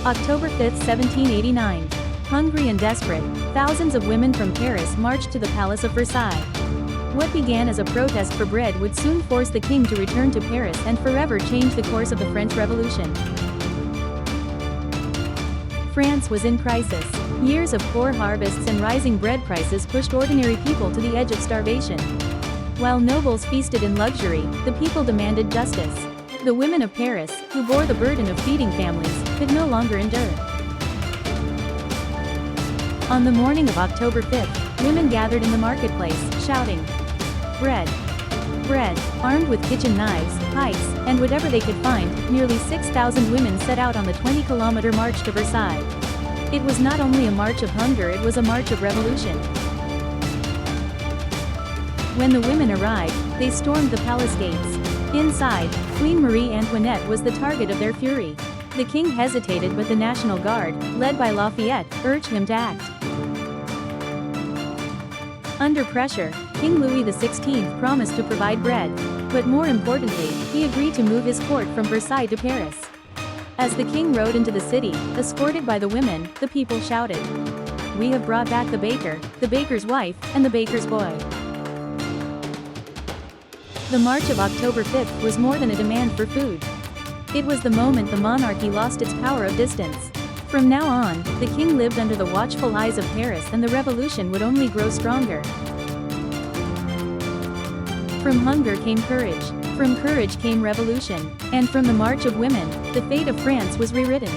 October 5, 1789. Hungry and desperate, thousands of women from Paris marched to the Palace of Versailles. What began as a protest for bread would soon force the king to return to Paris and forever change the course of the French Revolution. France was in crisis. Years of poor harvests and rising bread prices pushed ordinary people to the edge of starvation. While nobles feasted in luxury, the people demanded justice. The women of Paris, who bore the burden of feeding families, could no longer endure. On the morning of October 5, women gathered in the marketplace, shouting, "Bread! Bread!" Armed with kitchen knives, pikes, and whatever they could find, nearly 6,000 women set out on the 20-kilometer march to Versailles. It was not only a march of hunger, it was a march of revolution. When the women arrived, they stormed the palace gates. Inside, Queen Marie Antoinette was the target of their fury. The king hesitated, but the National Guard, led by Lafayette, urged him to act. Under pressure, King Louis XVI promised to provide bread. But more importantly, he agreed to move his court from Versailles to Paris. As the king rode into the city, escorted by the women, the people shouted, "We have brought back the baker, the baker's wife, and the baker's boy." The march of October 5 was more than a demand for food. It was the moment the monarchy lost its power of distance. From now on, the king lived under the watchful eyes of Paris, and the revolution would only grow stronger. From hunger came courage. From courage came revolution. And from the march of women, the fate of France was rewritten.